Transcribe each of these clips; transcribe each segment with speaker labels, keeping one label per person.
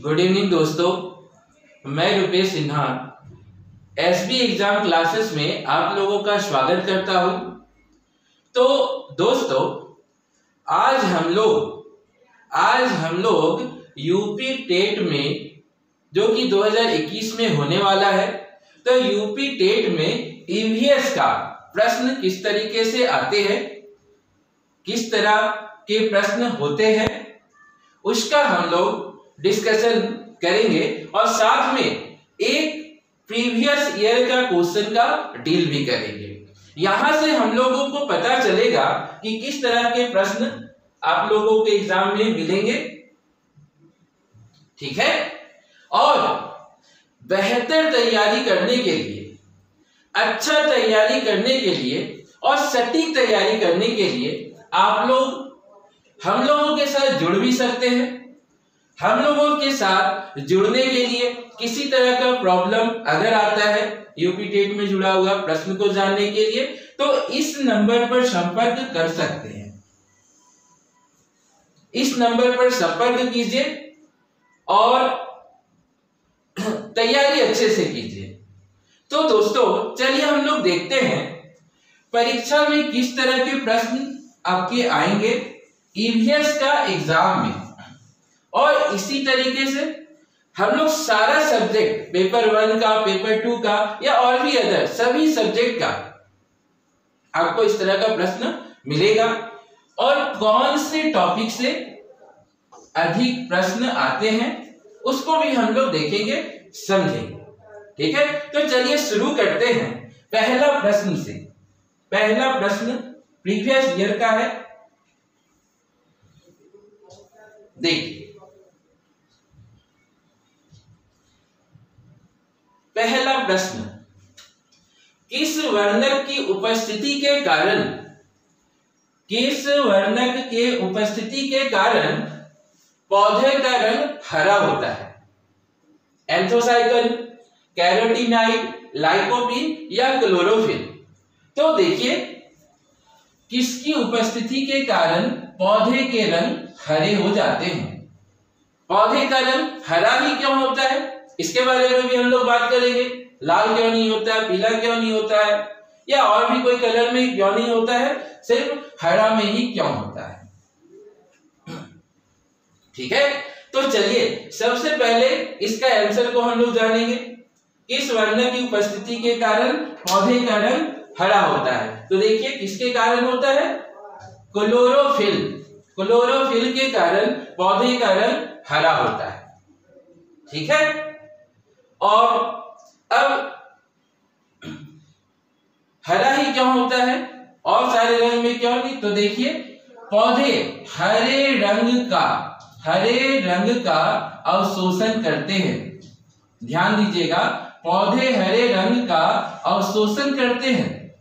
Speaker 1: Good evening दोस्तों, मैं Rupesh Sinha SB exam classes में आप लोगों का स्वागत करता हूं। तो दोस्तों, आज हम लोग यूपी टेट में, जो कि 2021 में होने वाला है, तो यूपी टेट में ईवीएस का प्रश्न किस तरीके से आते हैं, किस तरह के प्रश्न होते हैं, उसका हम लोग डिस्कशन करेंगे और साथ में एक प्रीवियस ईयर का क्वेश्चन का डील भी करेंगे। यहां से हम लोगों को पता चलेगा कि किस तरह के प्रश्न आप लोगों के एग्जाम में मिलेंगे, ठीक है। और बेहतर तैयारी करने के लिए, अच्छा तैयारी करने के लिए और सटीक तैयारी करने के लिए आप लोग हम लोगों के साथ जुड़ भी सकते हैं। हम लोगों के साथ जुड़ने के लिए किसी तरह का प्रॉब्लम अगर आता है यूपी टेट में जुड़ा हुआ प्रश्न को जानने के लिए, तो इस नंबर पर संपर्क कर सकते हैं। इस नंबर पर संपर्क कीजिए और तैयारी अच्छे से कीजिए। तो दोस्तों, चलिए हम लोग देखते हैं परीक्षा में किस तरह के प्रश्न आपके आएंगे ईवीएस का एग्जाम में। और इसी तरीके से हम लोग सारा सब्जेक्ट, पेपर 1 का, पेपर 2 का या और भी अदर सभी सब्जेक्ट का आपको इस तरह का प्रश्न मिलेगा। और कौन से टॉपिक से अधिक प्रश्न आते हैं उसको भी हम लोग देखेंगे, समझेंगे, ठीक है। तो चलिए शुरू करते हैं पहला प्रश्न से। पहला प्रश्न प्रीवियस ईयर का है। देखिए, पहला प्रश्न, किस वर्णक की उपस्थिति के कारण, किस वर्णक के उपस्थिति के कारण पौधे का रंग हरा होता है? एंथोसाइकन, कैरोटीनाइड, लाइकोपीन या क्लोरोफिल? तो देखिए, किसकी उपस्थिति के कारण पौधे के रंग हरे हो जाते हैं। पौधे का रंग हरा ही क्यों होता है, इसके बारे में भी हम लोग बात करेंगे। लाल क्यों नहीं होता है, पीला क्यों नहीं होता है, या और भी कोई कलर में क्यों नहीं होता है, सिर्फ हरा में ही क्यों होता है, ठीक है। तो चलिए सबसे पहले इसका आंसर को हम लोग जानेंगे। किस वर्ण की उपस्थिति के कारण पौधे का रंग हरा होता है? तो देखिए, किसके कारण होता है? क्लोरोफिल। क्लोरोफिल के कारण पौधे का रंग हरा होता है, ठीक है। और अब हरा ही क्यों होता है और सारे रंग में क्यों नहीं? तो देखिए, पौधे हरे रंग का अवशोषण करते हैं। ध्यान दीजिएगा, पौधे हरे रंग का अवशोषण करते हैं।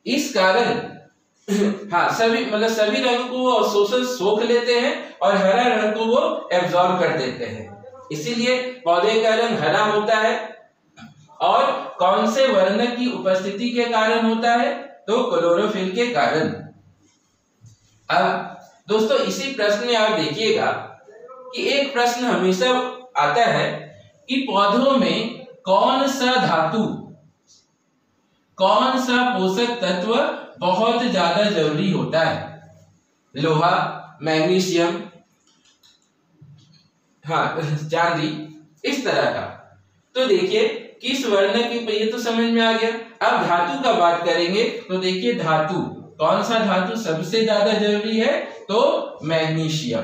Speaker 1: इस कारण सभी रंग को वो अवशोषण सोख लेते हैं और हरा रंग को वो एब्जॉर्ब कर देते हैं, इसीलिए पौधे का रंग हरा होता है। और कौन से वर्ण की उपस्थिति के कारण होता है? तो क्लोरोफिल के कारण। अब दोस्तों, इसी प्रश्न में आप देखिएगा कि एक प्रश्न हमेशा आता है कि पौधों में कौन सा धातु, कौन सा पोषक तत्व बहुत ज्यादा जरूरी होता है? लोहा, मैग्नीशियम, चांदी, इस तरह का। तो देखिए, किस वर्ण की, ये तो समझ में आ गया। अब धातु का बात करेंगे तो देखिए, धातु, कौन सा धातु सबसे ज्यादा जरूरी है? तो मैग्नीशियम।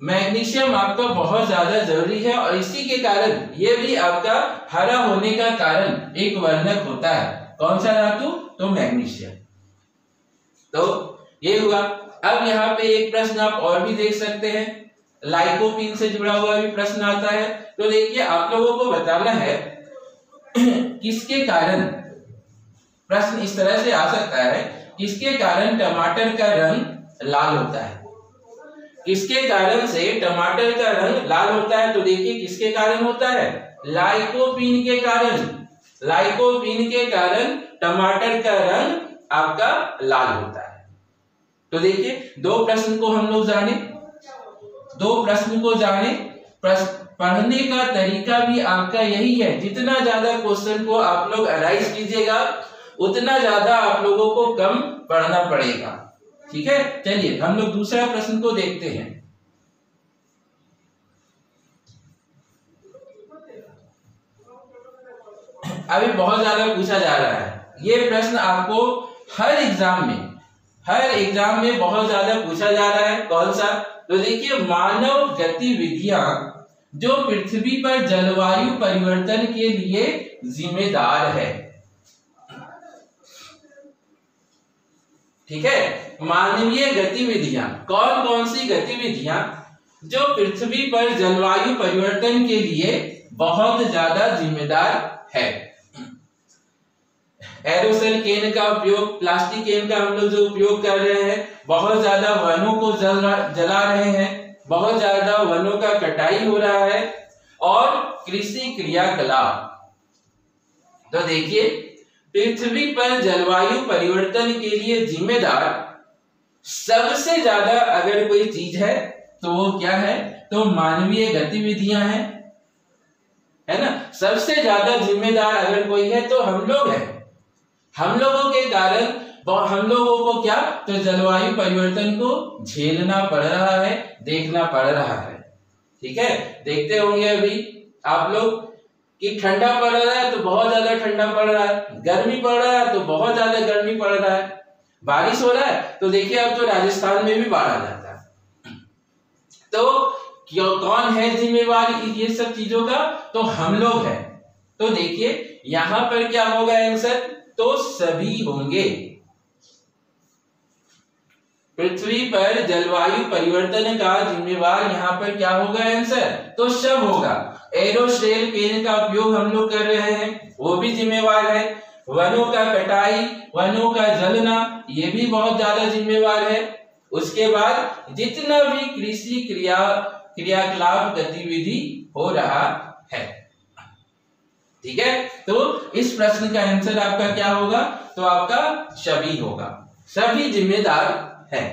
Speaker 1: मैग्नीशियम आपका बहुत ज्यादा जरूरी है और इसी के कारण ये भी आपका हरा होने का कारण एक वर्णक होता है। कौन सा धातु? तो मैग्नीशियम। तो ये हुआ। अब यहाँ पे एक प्रश्न आप और भी देख सकते हैं, लाइकोपीन से जुड़ा हुआ भी प्रश्न आता है। तो देखिए, आप लोगों को बताना है किसके कारण, प्रश्न इस तरह से आ सकता है, किसके कारण टमाटर का रंग लाल होता है? किसके कारण से टमाटर का रंग लाल होता है? तो देखिए, किसके कारण होता है? लाइकोपीन के कारण। लाइकोपीन के कारण टमाटर का रंग आपका लाल होता है। तो देखिए, दो प्रश्न को हम लोग जाने। दो प्रश्न को जाने। पढ़ने का तरीका भी आपका यही है, जितना ज्यादा क्वेश्चन को आप लोग एनालाइज कीजिएगा उतना ज्यादा आप लोगों को कम पढ़ना पड़ेगा। ठीक है, चलिए हम लोग दूसरा प्रश्न को देखते हैं। अभी बहुत ज्यादा पूछा जा रहा है ये प्रश्न, आपको हर एग्जाम में बहुत ज्यादा पूछा जा रहा है। कौन सा? तो देखिए, मानव गतिविधियां जो पृथ्वी पर जलवायु परिवर्तन के लिए जिम्मेदार है। ठीक है, मानवीय गतिविधियां, कौन कौन सी गतिविधियां जो पृथ्वी पर जलवायु परिवर्तन के लिए बहुत ज्यादा जिम्मेदार है। एरोसोल कैन का उपयोग, प्लास्टिक कैन का हम लोग जो उपयोग कर रहे हैं, बहुत ज्यादा वनों को जला रहे हैं, बहुत ज्यादा वनों का कटाई हो रहा है, और कृषि क्रियाकलाप। तो देखिए, पृथ्वी पर जलवायु परिवर्तन के लिए जिम्मेदार सबसे ज्यादा अगर कोई चीज है तो वो क्या है? तो मानवीय गतिविधियां हैं, है ना। सबसे ज्यादा जिम्मेदार अगर कोई है तो हम लोग हैं। हम लोगों के कारण हम लोगों को क्या? तो जलवायु परिवर्तन को झेलना पड़ रहा है, देखना पड़ रहा है। ठीक है, देखते होंगे अभी आप लोग कि ठंडा पड़ रहा है तो बहुत ज्यादा ठंडा पड़ रहा है, गर्मी पड़ रहा है तो बहुत ज्यादा गर्मी पड़ रहा है, बारिश हो रहा है तो देखिए अब तो राजस्थान में भी बाढ़ आ जाता है। तो कौन है जिम्मेवार ये सब चीजों का? तो हम लोग हैं। तो देखिए यहां पर क्या होगा आंसर? तो सभी होंगे। पृथ्वी पर जलवायु परिवर्तन का जिम्मेवार यहाँ पर क्या होगा आंसर? तो सब होगा। एरोसोल कैन का उपयोग हम लोग कर रहे हैं, वो भी जिम्मेवार है। वनों का कटाई, वनों का जलना, ये भी बहुत ज्यादा जिम्मेवार है। उसके बाद जितना भी कृषि क्रियाकलाप गतिविधि हो रहा है। ठीक है, तो इस प्रश्न का आंसर आपका क्या होगा? तो आपका सभी होगा, सभी जिम्मेदार है।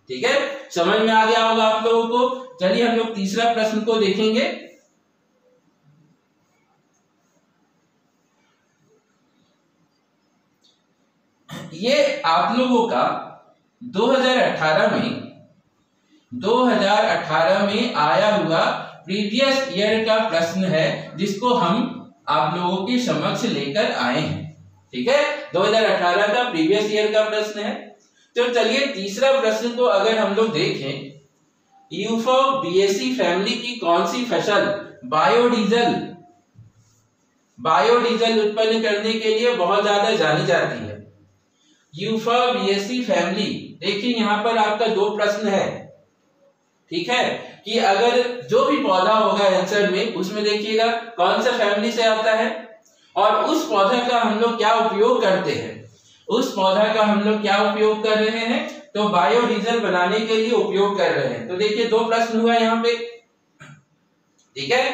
Speaker 1: ठीक है, समझ में आ गया होगा आप लोगों को। चलिए हम लोग तीसरा प्रश्न को देखेंगे। ये आप लोगों का 2018 में आया हुआ प्रीवियस ईयर का प्रश्न है, जिसको हम आप लोगों के समक्ष लेकर आए हैं। ठीक है, 2018 का प्रीवियस ईयर का प्रश्न है। तो चलिए तीसरा प्रश्न को अगर हम लोग देखें, यूफोर्बिएसी फैमिली की कौन सी फसल बायोडीजल उत्पन्न करने के लिए बहुत ज्यादा जानी जाती है? यूफोर्बिएसी फैमिली, देखिए यहाँ पर आपका दो प्रश्न है। ठीक है, कि अगर जो भी पौधा होगा आंसर में, उसमें देखिएगा कौन सा फैमिली से आता है और उस पौधा का हम लोग क्या उपयोग करते हैं। उस पौधा का हम लोग क्या उपयोग कर रहे हैं? तो बायोडीजल बनाने के लिए उपयोग कर रहे हैं। तो देखिए दो प्रश्न हुआ यहाँ पे। ठीक है,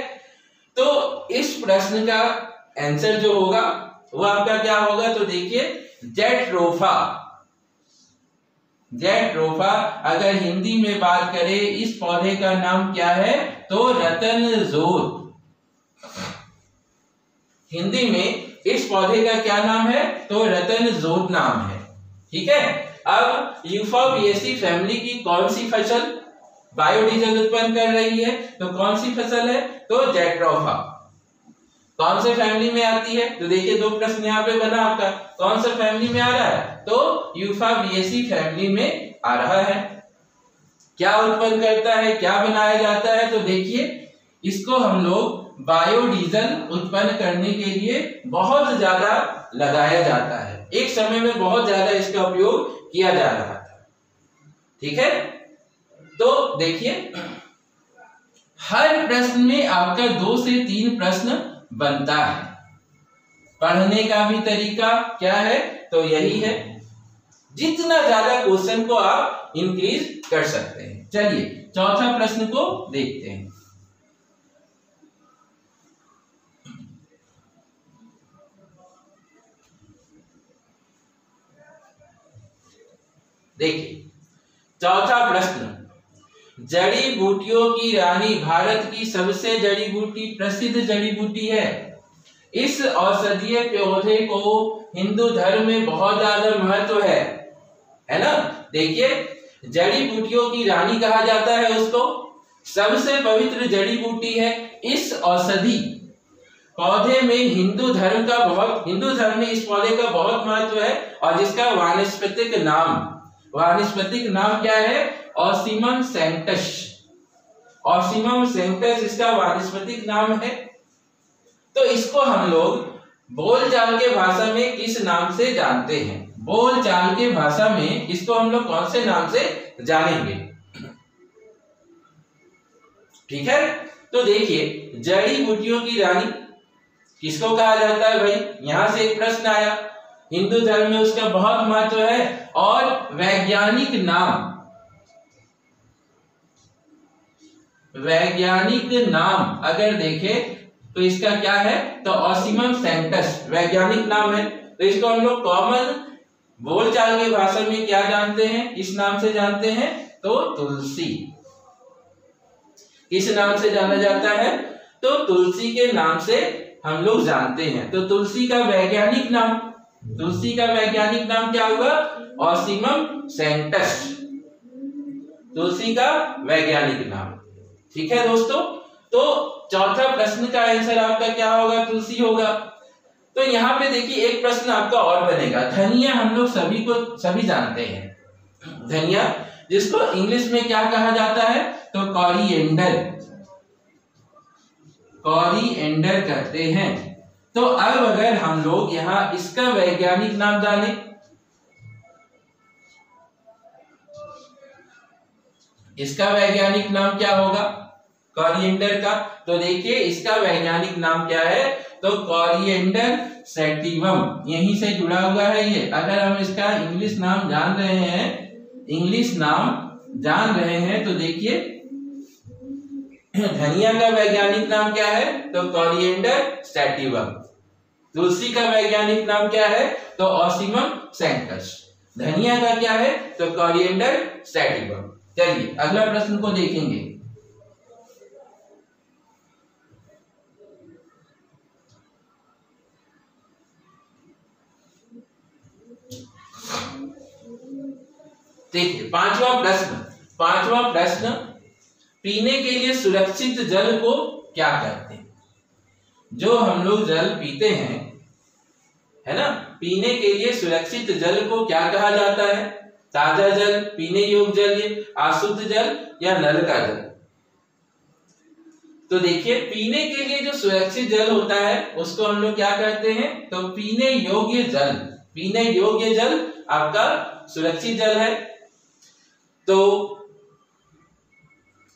Speaker 1: तो इस प्रश्न का आंसर जो होगा वो आपका क्या होगा? तो देखिए जेट्रोफा। अगर हिंदी में बात करें इस पौधे का नाम क्या है? तो रतनजोत। हिंदी में इस पौधे का क्या नाम है? तो रतनजोत नाम है। ठीक है, अब यूफोर्बिएसी फैमिली की कौन सी फसल बायोडीजल उत्पन्न कर रही है? तो कौन सी फसल है? तो जेट्रोफा। कौन से फैमिली में आती है? तो देखिए दो प्रश्न यहाँ पे बना आपका, कौन सा फैमिली में आ रहा है? तो यूफोर्बिएसी फैमिली में आ रहा है। क्या उत्पन्न करता है, क्या बनाया जाता है? तो देखिए इसको हम लोग बायोडीजल उत्पन्न करने के लिए बहुत ज्यादा लगाया जाता है। एक समय में बहुत ज्यादा इसका उपयोग किया जा रहा था। ठीक है, तो देखिए हर प्रश्न में आपका 2 से 3 प्रश्न बनता है। पढ़ने का भी तरीका क्या है? तो यही है, जितना ज्यादा क्वेश्चन को आप इंक्रीज कर सकते हैं। चलिए चौथा प्रश्न को देखते हैं। देखिए चौथा प्रश्न, जड़ी बूटियों की रानी, भारत की सबसे जड़ी बूटी, प्रसिद्ध जड़ी बूटी है। इस औषधीय पौधे को हिंदू धर्म में बहुत ज्यादा महत्व है ना। देखिए, जड़ी बूटियों की रानी कहा जाता है उसको, सबसे पवित्र जड़ी बूटी है। इस औषधि पौधे में हिंदू धर्म में इस पौधे का बहुत महत्व है, और जिसका वानस्पतिक नाम क्या है? ऑसिमम सैंक्टस। ऑसिमम सैंक्टस इसका वानस्पतिक नाम है। तो इसको हम लोग बोलचाल के भाषा में किस नाम से जानते हैं? बोलचाल के भाषा में इसको हम लोग कौन से नाम से जानेंगे? ठीक है, तो देखिए, जड़ी बूटियों की रानी किसको कहा जाता है भाई? यहां से एक प्रश्न आया। हिंदू धर्म में उसका बहुत महत्व है, और वैज्ञानिक नाम अगर देखें तो इसका क्या है? तो ऑसिमम सैंक्टस वैज्ञानिक नाम है। तो इसको हम लोग कॉमन बोलचाल की भाषा में क्या जानते हैं? किस नाम से जानते हैं? तो तुलसी। किस नाम से जाना जाता है? तो तुलसी के नाम से हम लोग जानते हैं। तो तुलसी का वैज्ञानिक नाम क्या होगा? ऑसिमम सैंक्टस, तुलसी का वैज्ञानिक नाम। ठीक है दोस्तों, तो चौथा प्रश्न का आंसर आपका क्या होगा? तुलसी होगा। तो यहाँ पे देखिए, एक प्रश्न आपका और बनेगा। धनिया हम लोग सभी जानते हैं। धनिया, जिसको इंग्लिश में क्या कहा जाता है? तो कोरिएंडर कहते हैं। तो अब अगर हम लोग यहाँ इसका वैज्ञानिक नाम जाने, इसका वैज्ञानिक नाम क्या होगा? कोरिएंडर का। तो देखिए, इसका वैज्ञानिक नाम क्या है? तो कोरिएंडर सैटिवम, यहीं से जुड़ा हुआ है ये। अगर हम इसका इंग्लिश नाम जान रहे हैं तो देखिए, धनिया का वैज्ञानिक नाम क्या है? तो कोरिएंडर सैटिवम। तुलसी का वैज्ञानिक नाम क्या है? तो ऑसिमम सैंक्टस। धनिया का क्या है? तो कोरिएंडर सैटिवम। चलिए अगला प्रश्न को देखेंगे। देखिए, पांचवा प्रश्न, पीने के लिए सुरक्षित जल को क्या कहते हैं? जो हम लोग जल पीते हैं, है ना, पीने के लिए सुरक्षित जल को क्या कहा जाता है? ताजा जल, पीने योग्य जल, अशुद्ध जल, या नल का जल? तो देखिए, पीने के लिए जो सुरक्षित जल होता है उसको हम लोग क्या कहते हैं? तो पीने योग्य जल। पीने योग्य जल आपका सुरक्षित जल है। तो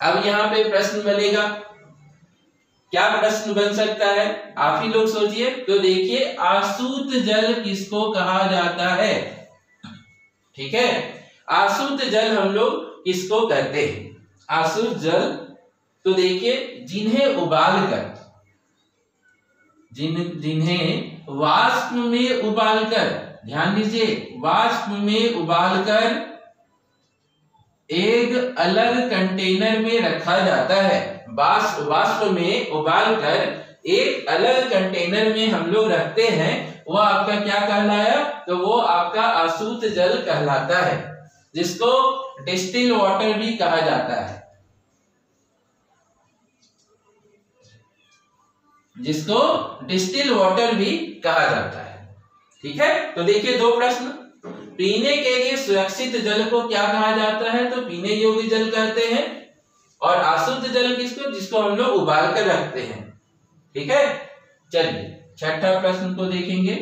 Speaker 1: अब यहाँ पे प्रश्न बनेगा, क्या प्रश्न बन सकता है? आप ही लोग सोचिए। तो देखिए, अशुद्ध जल किसको कहा जाता है? ठीक है, अशुद्ध जल हम लोग किसको कहते हैं? अशुद्ध जल, तो देखिए, जिन्हें वाष्प में उबालकर, ध्यान दीजिए, वाष्प में उबालकर एक अलग कंटेनर में रखा जाता है। वाष्प में उबालकर एक अलग कंटेनर में हम लोग रखते हैं, वो आपका क्या कहलाया? तो वो आपका अशुद्ध जल कहलाता है, जिसको डिस्टिल वाटर भी कहा जाता है। ठीक है, तो देखिए, दो प्रश्न। पीने के लिए सुरक्षित जल को क्या कहा जाता है? तो पीने योग्य जल कहते हैं। और अशुद्ध जल किसको? जिसको हम लोग उबाल कर रखते हैं। ठीक है, चलिए छठा प्रश्न को देखेंगे।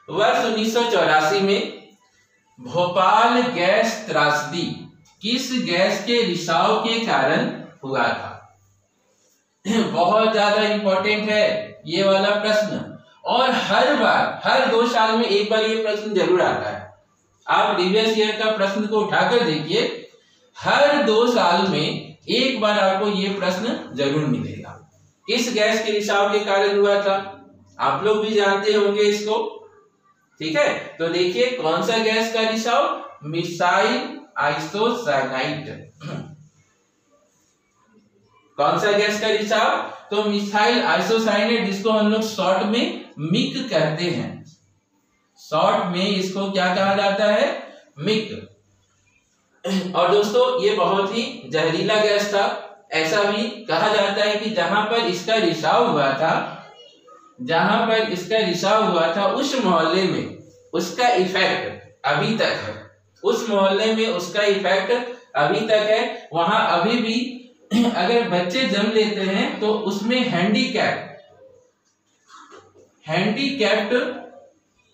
Speaker 1: वर्ष 1984 में भोपाल गैस त्रासदी किस गैस के रिसाव के कारण हुआ था? बहुत ज्यादा इंपॉर्टेंट है ये वाला प्रश्न, और हर 2 साल में एक बार ये प्रश्न जरूर आता है। आप प्रीवियस ईयर का प्रश्न को उठाकर देखिए, हर 2 साल में एक बार आपको ये प्रश्न जरूर मिलेगा। किस गैस के रिसाव के कारण हुआ था? आप लोग भी जानते होंगे इसको, ठीक है। तो देखिए कौन सा गैस का रिसाव, मिथाइल आइसोसाइनाइड। कौन सा गैस का रिसाव, तो मिथाइल आइसोसाइनाइड, जिसको हम लोग शॉर्ट में मिक कहते हैं। शॉर्ट में इसको क्या कहा जाता है, मिक। और दोस्तों ये बहुत ही जहरीला गैस था। ऐसा भी कहा जाता है कि जहां पर इसका रिसाव हुआ था, जहां पर इसका रिसाव हुआ था उस मोहल्ले में उसका इफेक्ट अभी तक है, उस मोहल्ले में उसका इफेक्ट अभी तक है। वहां अभी भी अगर बच्चे जन्म लेते हैं तो उसमें हैंडीकैप्ड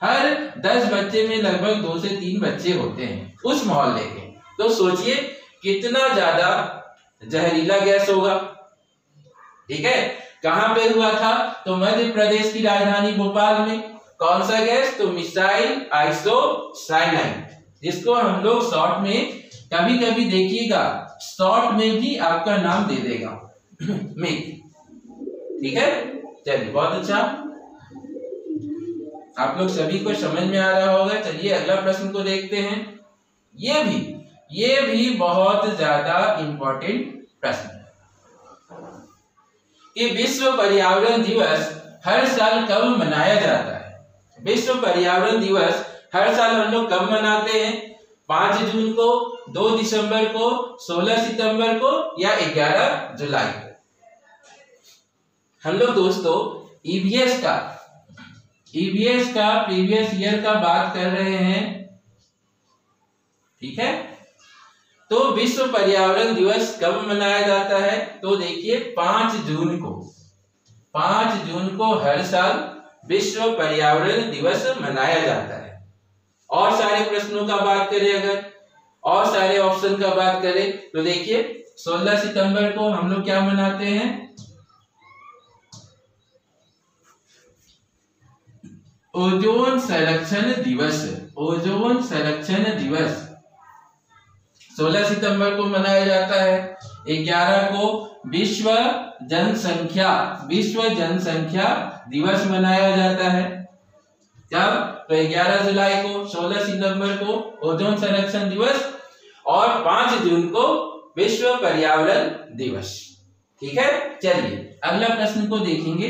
Speaker 1: हर 10 बच्चे में लगभग 2 से 3 बच्चे होते हैं उस मोहल्ले के। तो सोचिए कितना ज्यादा जहरीला गैस होगा, ठीक है। कहां पे हुआ था, तो मध्य प्रदेश की राजधानी भोपाल में। कौन सा गैस, तो मिथाइल आइसोसाइनाइड, जिसको हम लोग शॉर्ट में कभी कभी देखिएगा, शॉर्ट में भी आपका नाम दे देगा मिक, ठीक है। चलिए बहुत अच्छा, आप लोग सभी को समझ में आ रहा होगा। चलिए अगला प्रश्न को देखते हैं। ये भी बहुत ज्यादा इंपॉर्टेंट प्रश्न है कि विश्व पर्यावरण दिवस हर साल कब मनाया जाता है। विश्व पर्यावरण दिवस हर साल हम लोग कब मनाते हैं, 5 जून को, 2 दिसंबर को, 16 सितंबर को या 11 जुलाई को। हम लोग दोस्तों ईवीएस का प्रीवियस ईयर का बात कर रहे हैं, ठीक है। तो विश्व पर्यावरण दिवस कब मनाया जाता है, तो देखिए 5 जून को हर साल विश्व पर्यावरण दिवस मनाया जाता है। और सारे प्रश्नों का बात करें, अगर और सारे ऑप्शन का बात करें तो देखिए 16 सितंबर को हम लोग क्या मनाते हैं, ओजोन संरक्षण दिवस। 16 सितंबर को मनाया जाता है। 11 को विश्व जनसंख्या दिवस मनाया जाता है। जब तो 11 जुलाई को, 16 सितंबर को ओजोन संरक्षण दिवस और 5 जून को विश्व पर्यावरण दिवस, ठीक है। चलिए अगला प्रश्न को देखेंगे।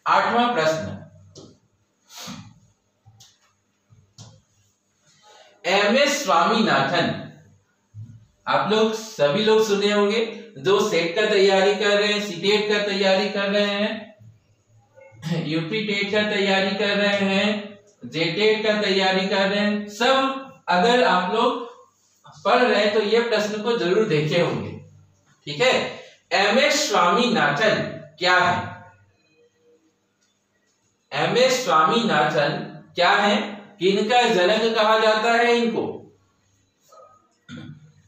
Speaker 1: 8वां प्रश्न, एमएस स्वामीनाथन। आप लोग सभी लोग सुने होंगे, जो सेट का तैयारी कर रहे हैं, सीटेट का तैयारी कर रहे हैं, यूपी टेट का तैयारी कर रहे हैं, जेटेट का तैयारी कर रहे हैं, सब अगर आप लोग पढ़ रहे हैं तो ये प्रश्न को जरूर देखे होंगे, ठीक है। एमएस स्वामीनाथन क्या है, एमएस स्वामीनाथन क्या है, किनका जनक कहा जाता है इनको।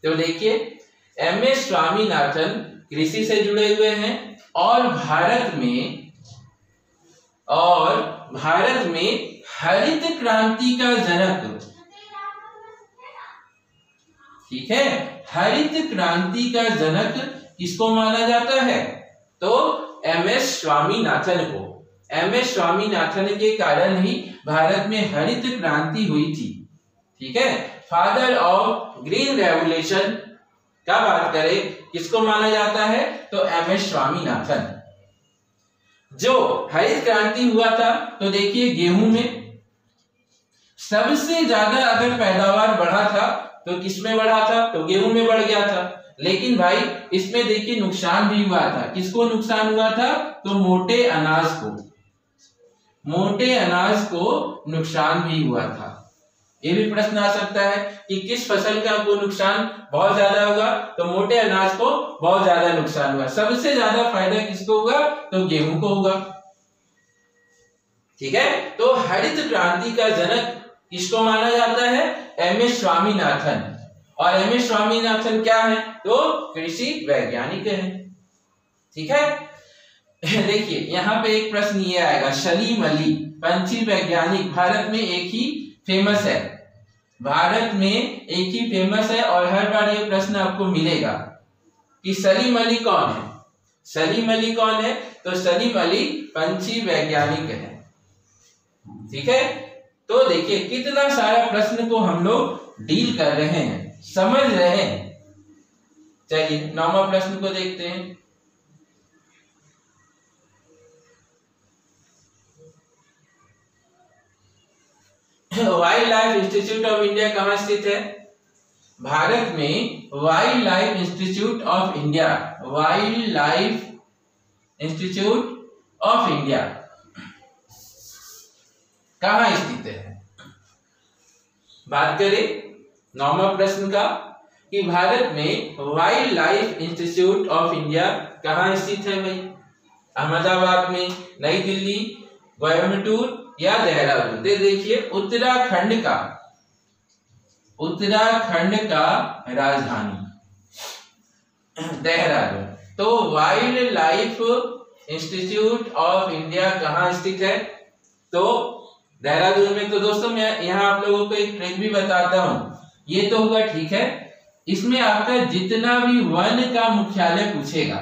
Speaker 1: तो देखिए एमएस स्वामीनाथन कृषि से जुड़े हुए हैं और भारत में हरित क्रांति का जनक, ठीक है। हरित क्रांति का जनक किसको माना जाता है, तो एमएस स्वामीनाथन को। एमएस स्वामीनाथन के कारण ही भारत में हरित क्रांति हुई थी, ठीक है। फादर ऑफ ग्रीन रेवोल्यूशन का बात करें किसको माना जाता है, तो एमएस स्वामीनाथन। जो हरित क्रांति हुआ था, तो देखिए गेहूं में सबसे ज्यादा अगर पैदावार बढ़ा था तो किसमें बढ़ा था, तो गेहूं में बढ़ गया था। लेकिन भाई इसमें देखिए नुकसान भी हुआ था। किसको नुकसान हुआ था, तो मोटे अनाज को नुकसान भी हुआ था। ये भी प्रश्न आ सकता है कि किस फसल का को नुकसान बहुत ज्यादा होगा, तो मोटे अनाज को बहुत ज्यादा नुकसान हुआ। सबसे ज्यादा फायदा किसको हुआ, तो गेहूं को होगा, ठीक है। तो हरित क्रांति का जनक किसको माना जाता है, एमएस स्वामीनाथन। और एमएस स्वामीनाथन क्या है, तो कृषि वैज्ञानिक है, ठीक है। देखिए यहाँ पे एक प्रश्न ये आएगा, सलीम अली पंछी वैज्ञानिक भारत में एक ही फेमस है, और हर बार ये प्रश्न आपको मिलेगा। कि सलीम अली कौन है। सलीम अली कौन है? तो सलीम अली पंछी वैज्ञानिक है। ठीक है, तो देखिए कितना सारा प्रश्न को हम लोग डील कर रहे हैं, समझ रहे हैं। चलिए 9वां प्रश्न को देखते हैं। Wild life institute of India कहाँ स्थित है? भारत में wild life institute of India, wild life institute of India कहाँ स्थित है? बात करें 9वां प्रश्न का कि भारत में wild life institute of India कहाँ स्थित है भाई? अहमदाबाद में, नई दिल्ली, कोयम्बटूर या देहरादून? देखिए उत्तराखंड का राजधानी देहरादून। तो wild life institute of India कहाँ स्थित है? तो देहरादून में। तो दोस्तों मैं यहाँ आप लोगों को एक ट्रिक भी बताता हूँ। ये तो हुआ, ठीक है। इसमें आपका जितना भी वन का मुख्यालय पूछेगा,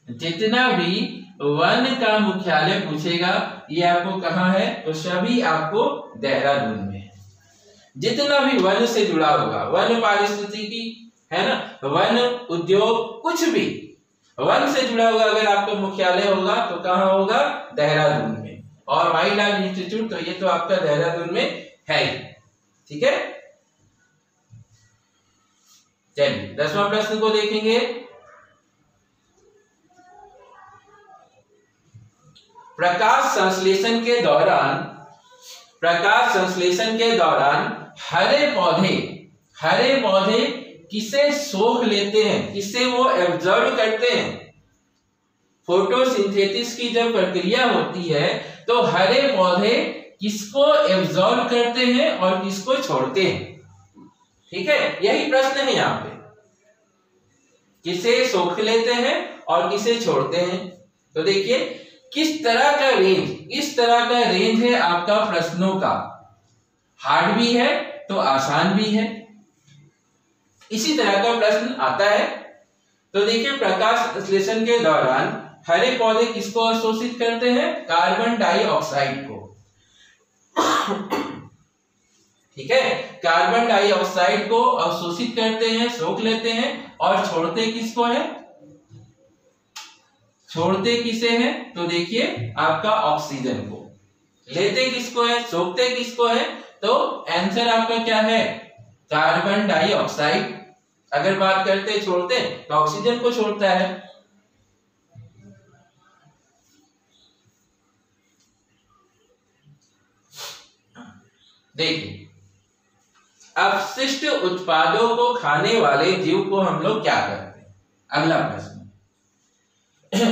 Speaker 1: जितना भी वन का मुख्यालय पूछेगा, ये आपको कहाँ है? तो सभी आपको देहरादून में है। जितना भी वन से जुड़ा होगा, वन पारिस्थितिकी है ना, वन उद्योग, कुछ भी वन से जुड़ा होगा, अगर आपका मुख्यालय होगा तो कहाँ होगा? देहरादून में। और वाइल्ड लाइफ इंस्टीट्यूट तो ये तो आपका देहरादून में है ही। ठीक है, चलिए 10वां प्रश्न को देखेंगे। प्रकाश संश्लेषण के दौरान हरे पौधे किसे सोख लेते हैं, किसे वो एब्जॉर्ब करते हैं? फोटोसिंथेसिस की जब प्रक्रिया होती है तो हरे पौधे किसको एब्जॉर्ब करते हैं और किसको छोड़ते हैं? ठीक है, यही प्रश्न है यहाँ पे, किसे सोख लेते हैं और किसे छोड़ते हैं। तो देखिए किस तरह का रेंज है आपका प्रश्नों का, हार्ड भी है तो आसान भी है, इसी तरह का प्रश्न आता है। तो देखिए प्रकाश संश्लेषण के दौरान हरे पौधे किसको अवशोषित करते हैं? कार्बन डाइऑक्साइड को। ठीक है, कार्बन डाइऑक्साइड को अवशोषित करते हैं, सोख लेते हैं। और छोड़ते किसको है? छोड़ते किसे हैं? तो देखिए आपका ऑक्सीजन को। लेते किसको है? सोखते किसको है? तो आंसर आपका क्या है? Carbon dioxide. अगर बात करते छोड़ते तो ऑक्सीजन को छोड़ता है। देखिए अपशिष्ट उत्पादों को खाने वाले जीव को हम लोग क्या करते हैं? अगला प्रश्न,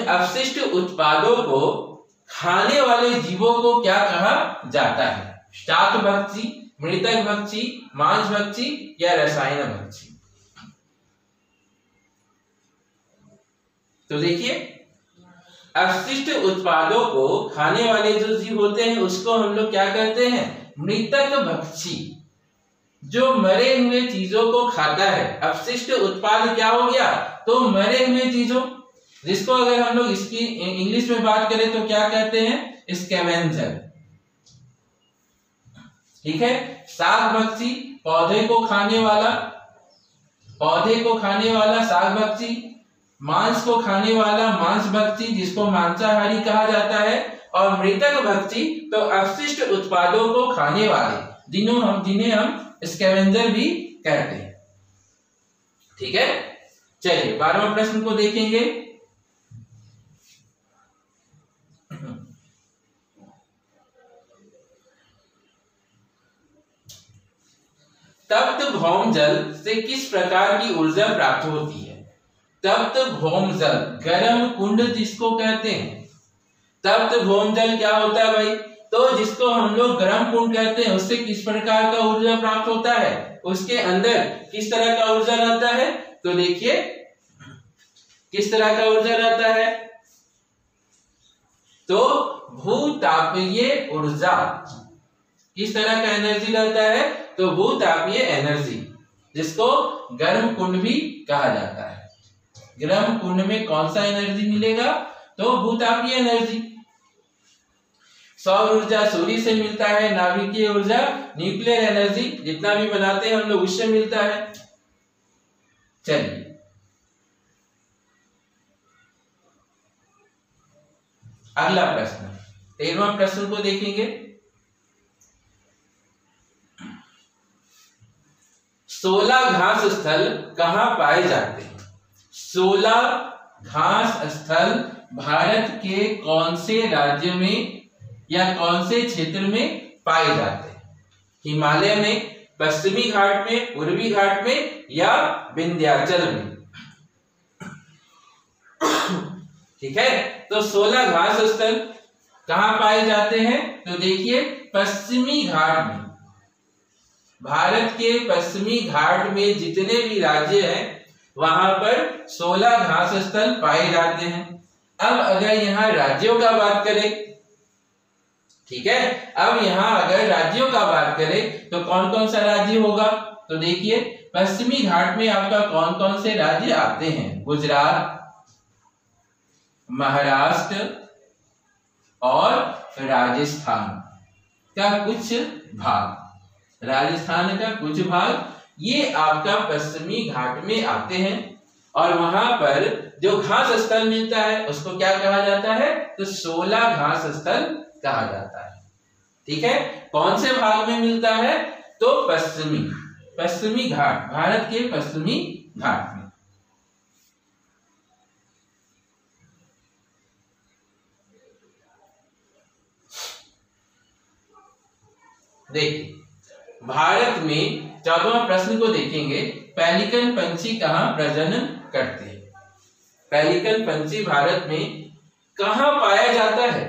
Speaker 1: अपशिष्ट उत्पादों को खाने वाले जीवों को क्या कहा जाता है? शाकभक्षी, मृतक भक्षी, मांस भक्षी या रसायन भक्षी? तो देखिए अपशिष्ट उत्पादों को खाने वाले जो जीव होते हैं उसको हम लोग क्या करते हैं? मृतक भक्षी, जो मरे हुए चीजों को खाता है। अपशिष्ट उत्पाद क्या हो गया? तो मरे हुए चीजों, जिसको अगर हम लोग इसकी इंग्लिश में बात करें तो क्या कहते हैं? स्कैवेंजर। ठीक है, शाक भक्षी, पौधे को खाने वाला शाक भक्षी, मांस को खाने वाला मांस भक्षी जिसको मांसाहारी कहा जाता है, और मृतक भक्षी तो अपशिष्ट उत्पादों को खाने वाले जिन्हें हम स्कैवेंजर भी कहते हैं। ठीक है, चलिए 12वां प्रश्न को देखेंगे। तप्त भौम जल से किस प्रकार की ऊर्जा प्राप्त होती है? तप्त भौम जल, गर्म कुंड जिसको कहते हैं। तप्त भौम जल क्या होता है भाई? तो जिसको हम लोग गर्म कुंड कहते हैं, उससे किस प्रकार का ऊर्जा प्राप्त होता है? उसके अंदर किस तरह का ऊर्जा रहता है? तो देखिए किस तरह का ऊर्जा रहता है? तो भूतापीय ऊर्जा। किस तरह का एनर्जी रहता है? तो भूतापीय एनर्जी। जिसको गर्म कुंड भी कहा जाता है। गर्म कुंड में कौन सा एनर्जी मिलेगा? तो भूतापीय एनर्जी। सौर ऊर्जा सूर्य से मिलता है, नाभिकीय ऊर्जा न्यूक्लियर एनर्जी जितना भी बनाते हैं हम लोग उससे मिलता है। चलिए अगला प्रश्न, 13वां प्रश्न को देखेंगे। 16 घास स्थल कहां पाए जाते हैं? 16 घास स्थल भारत के कौन से राज्य में या कौन से क्षेत्र में पाए जाते हैं? हिमालय में, पश्चिमी घाट में, पूर्वी घाट में या विंध्याचल में? ठीक है, तो 16 घास स्थल कहां पाए जाते हैं? तो देखिए पश्चिमी घाट में। भारत के पश्चिमी घाट में जितने भी राज्य हैं वहां पर 16 घास स्थल पाए जाते हैं। अब अगर यहाँ राज्यों का बात करें, ठीक है, अब यहाँ अगर राज्यों का बात करें तो कौन कौन सा राज्य होगा? तो देखिए पश्चिमी घाट में आपका कौन कौन से राज्य आते हैं? गुजरात, महाराष्ट्र और राजस्थान का कुछ भाग, राजस्थान का कुछ भाग ये आपका पश्चिमी घाट में आते हैं। और वहां पर जो घास स्थल मिलता है उसको क्या कहा जाता है? तो 16 घास स्थल कहा जाता है। ठीक है, कौन से भाग में मिलता है? तो पश्चिमी घाट, भारत के पश्चिमी घाट में। देखिए भारत में 14वां प्रश्न को देखेंगे, पेलिकन पंछी कहां प्रजनन करते हैं? पेलिकन पंछी भारत में कहां पाया जाता है?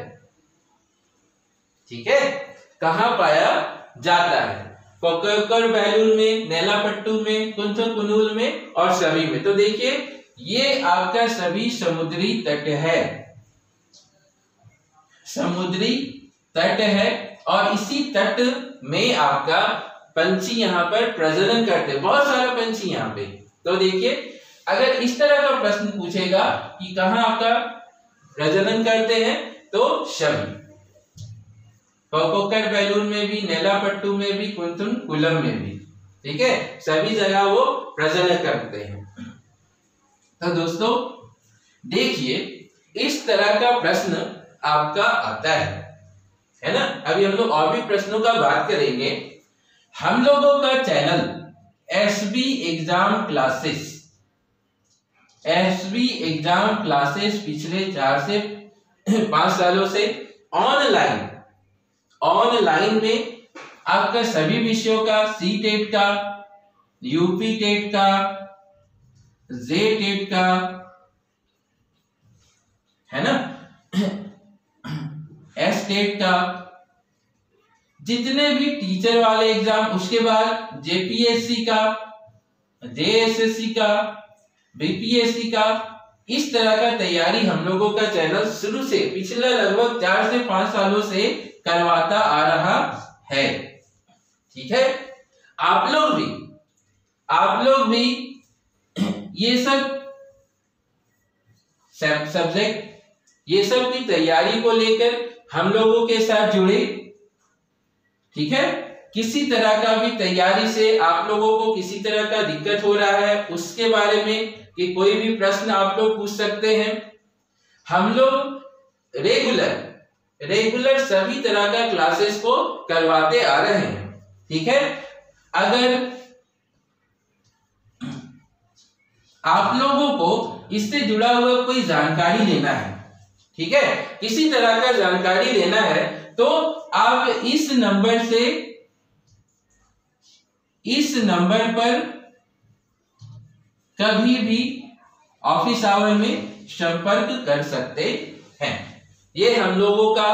Speaker 1: ठीक है, कहां पाया जाता है? कोक्कर बेलूर में, नेलापट्टू में, कुंथलकुनुल में और सभी में। तो देखिए ये आपका सभी समुद्री तट है, समुद्री तट है और इसी तट में आपका पंछी यहाँ पर प्रजनन करते हैं, बहुत सारे पंछी यहाँ पे। तो देखिए अगर इस तरह का प्रश्न पूछेगा कि कहाँ आपका प्रजनन करते हैं, तो सभी, कोक्कर बेलूर में भी, नेलापट्टू में भी, कुंथलकुलम में भी, ठीक है, सभी जगह वो प्रजनन करते हैं। तो दोस्तों देखिए इस तरह का प्रश्न आपका आता है ना। अभी हम लोग और भी प्रश्नों का बात करेंगे। हम लोगों का चैनल एसबी एग्जाम क्लासेस पिछले 4 से 5 सालों से ऑनलाइन में आपका सभी विषयों का, सी टेट का, यूपी टेट का, जे टेट का, है ना, एस टेट का, जितने भी टीचर वाले एग्जाम, उसके बाद जेपीएससी का, जेएसएससी का, बीपीएससी का, इस तरह का तैयारी हम लोगों का चैनल शुरू से पिछले लगभग 4 से 5 सालों से करवाता आ रहा है। ठीक है, आप लोग भी ये सब सब्जेक्ट, ये सब की तैयारी को लेकर हम लोगों के साथ जुड़े। ठीक है, किसी तरह का भी तैयारी से आप लोगों को किसी तरह का दिक्कत हो रहा है उसके बारे में कि कोई भी प्रश्न आप लोग पूछ सकते हैं। हम लोग रेगुलर सभी तरह का क्लासेस को करवाते आ रहे हैं। ठीक है, अगर आप लोगों को इससे जुड़ा हुआ कोई जानकारी लेना है, ठीक है, किसी तरह का जानकारी लेना है, तो आप इस नंबर पर कभी भी ऑफिस आवर में संपर्क कर सकते हैं। ये हम लोगों का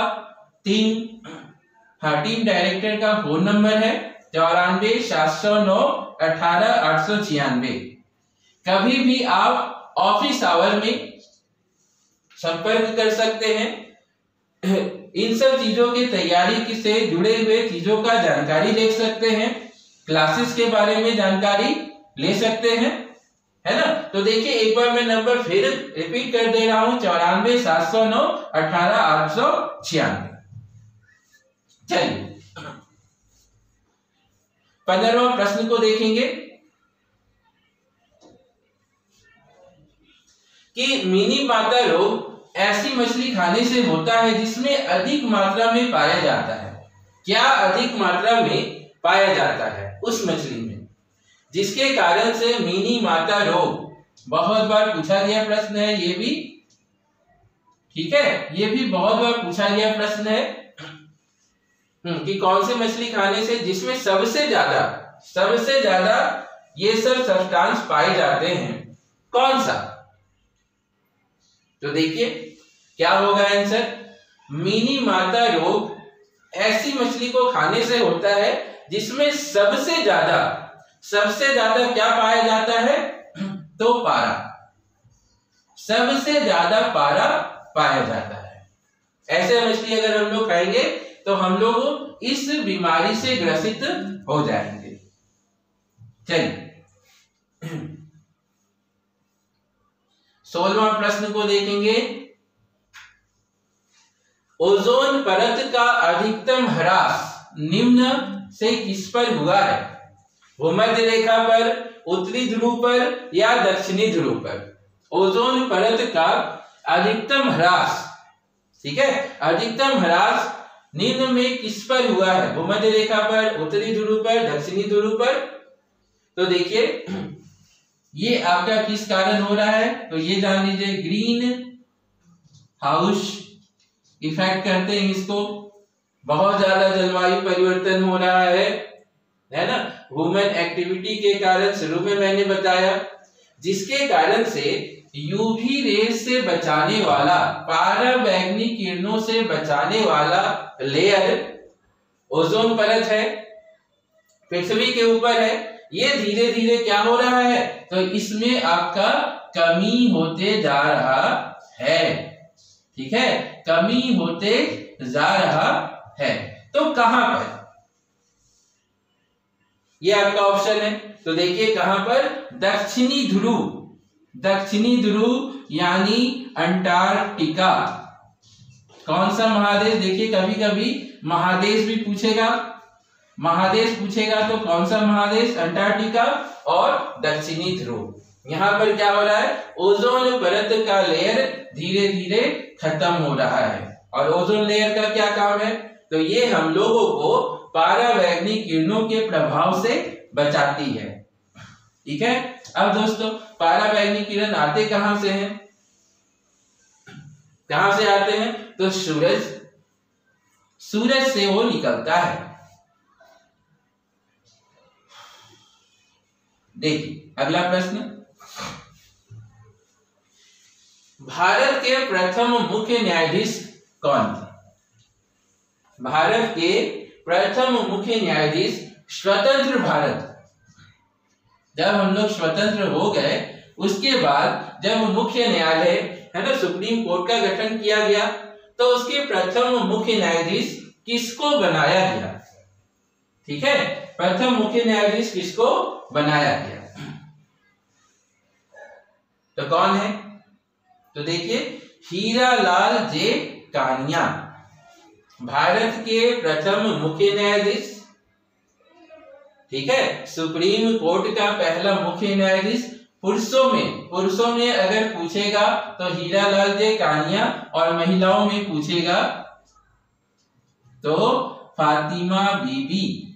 Speaker 1: टीम डायरेक्टर का फोन नंबर है 94 709 18 896। कभी भी आप ऑफिस आवर में संपर्क कर सकते हैं। इन सब चीजों की तैयारी से जुड़े हुए चीजों का जानकारी ले सकते हैं, क्लासेस के बारे में जानकारी ले सकते हैं, है ना। तो देखिए एक बार मैं नंबर फिर रिपीट कर दे रहा हूं, 94 709 18 896। चलिए 15वां प्रश्न को देखेंगे कि मिनी पाता रोग ऐसी मछली खाने से होता है जिसमें अधिक मात्रा में पाया जाता है। क्या अधिक मात्रा में पाया जाता है उस मछली में, जिसके कारण से मिनी माता रोग, बहुत बार पूछा गया प्रश्न है ये भी, ठीक है, ये भी बहुत बार पूछा गया प्रश्न है कि कौन सी मछली खाने से जिसमें सबसे ज्यादा ये सब सब्सटेंस पाए जाते हैं, कौन सा। तो देखिए क्या होगा आंसर, मिनी माता रोग ऐसी मछली को खाने से होता है जिसमें सबसे ज्यादा क्या पाया जाता है, तो पारा, सबसे ज्यादा पारा पाया जाता है। ऐसे मछली अगर हम लोग खाएंगे तो हम लोग इस बीमारी से ग्रसित हो जाएंगे। चलिए 16वां प्रश्न को देखेंगे। ओजोन परत का अधिकतम ह्रास निम्न से किस पर हुआ है, भूमध्य रेखा पर, उत्तरी ध्रुव पर या दक्षिणी ध्रुव पर। ओजोन परत का अधिकतम ह्रास, ठीक है, अधिकतम ह्रास निम्न में किस पर हुआ है, भूमध्य रेखा पर, उत्तरी ध्रुव पर, दक्षिणी ध्रुव पर। तो देखिए ये आपका किस कारण हो रहा है, तो ये जान लीजिए ग्रीन हाउस इफेक्ट कहते हैं इसको। बहुत ज्यादा जलवायु परिवर्तन हो रहा है ना, ह्यूमन एक्टिविटी के कारण, शुरू में मैंने बताया, जिसके कारण से यूवी रेस से बचाने वाला, पराबैंगनी किरणों से बचाने वाला लेयर ओजोन परत है, पृथ्वी के ऊपर है, ये धीरे धीरे क्या हो रहा है, तो इसमें आपका कमी होते जा रहा है, ठीक है, कमी होते जा रहा है। तो कहां पर, ये आपका ऑप्शन है। तो देखिए कहां पर, दक्षिणी ध्रुव यानी अंटार्कटिका। कौन सा महादेश, देखिए कभी कभी महादेश भी पूछेगा, तो कौन सा महादेश, अंटार्कटिका और दक्षिणी ध्रुव। यहां पर क्या हो रहा है, ओजोन परत का लेयर धीरे धीरे खत्म हो रहा है। और ओजोन लेयर का क्या काम है, तो ये हम लोगों को पराबैंगनी किरणों के प्रभाव से बचाती है, ठीक है। अब दोस्तों पराबैंगनी किरण आते कहां से हैं, कहां से आते हैं, तो सूरज से वो निकलता है। देखिए अगला प्रश्न, भारत के प्रथम मुख्य न्यायाधीश कौन थे। भारत के प्रथम मुख्य न्यायाधीश, स्वतंत्र भारत, जब हम लोग स्वतंत्र हो गए उसके बाद जब मुख्य न्यायालय है ना, सुप्रीम कोर्ट का गठन किया गया, तो उसके प्रथम मुख्य न्यायाधीश किसको बनाया गया, ठीक है, प्रथम मुख्य न्यायाधीश किसको बनाया गया, तो कौन है, तो देखिए हीरालाल जे कानिया, भारत के प्रथम मुख्य न्यायाधीश, ठीक है, सुप्रीम कोर्ट का पहला मुख्य न्यायाधीश। पुरुषों में अगर पूछेगा तो हीरालाल जे कानिया, और महिलाओं में पूछेगा तो फातिमा बीबी,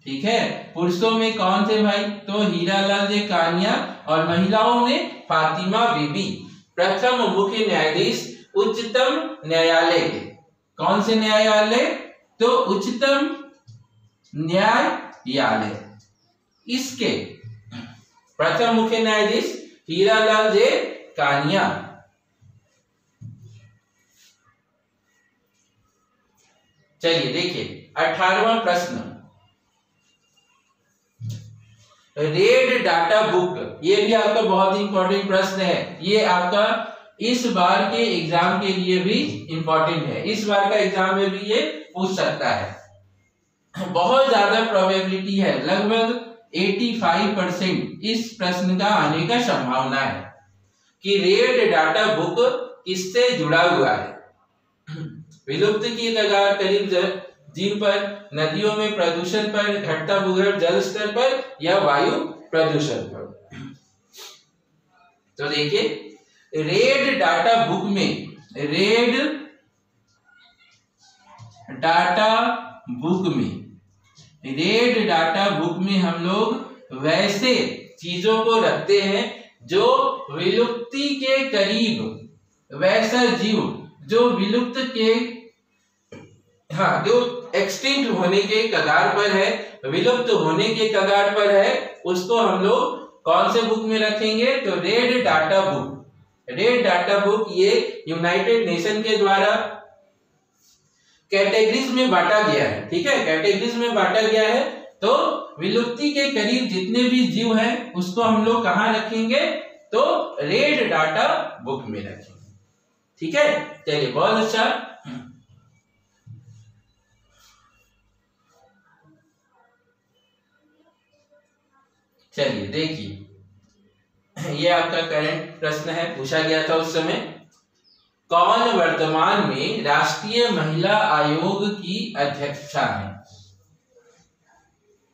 Speaker 1: ठीक है। पुरुषों में कौन थे भाई, तो हीरालाल जे कानिया, और महिलाओं में फातिमा बीबी, प्रथम मुख्य न्यायाधीश उच्चतम न्यायालय के। कौन से न्यायालय, तो उच्चतम न्यायालय, इसके प्रथम मुख्य न्यायाधीश हीरालाल जे कानिया। चलिए देखिए 18वां प्रश्न, रेड डाटा बुक, ये भी आपका बहुत ही इंपॉर्टेंट प्रश्न है। ये आपका इस बार के एग्जाम के लिए भी इंपॉर्टेंट है, इस बार का एग्जाम में भी ये पूछ सकता है। बहुत ज्यादा प्रोबेबिलिटी है, लगभग 85% इस प्रश्न का आने का संभावना है कि रेड डाटा बुक किससे जुड़ा हुआ है। विलुप्त की कगार करीब जीव पर, नदियों में प्रदूषण पर, घटता भूगर्भ जल स्तर पर, या वायु प्रदूषण पर। तो देखिए रेड डाटा बुक में, रेड डाटा बुक में हम लोग वैसे चीजों को रखते हैं जो विलुप्ति के करीब, वैसा जीव जो विलुप्त के, जो एक्सटिंक्ट होने के कगार पर है, विलुप्त होने के कगार पर है, उसको हम लोग कौन से बुक में रखेंगे? तो red data book. Red data book ये यूनाइटेड नेशन के द्वारा कैटेगरीज में बांटा गया है, ठीक है, कैटेगरीज में बांटा गया है। तो विलुप्ति के करीब जितने भी जीव हैं उसको हम लोग कहां रखेंगे? तो रेड डाटा बुक में रखेंगे, ठीक है। चलिए, बहुत अच्छा। चलिए देखिए, ये आपका करंट प्रश्न है, पूछा गया था उस समय। कौन वर्तमान में राष्ट्रीय महिला आयोग की अध्यक्षा है?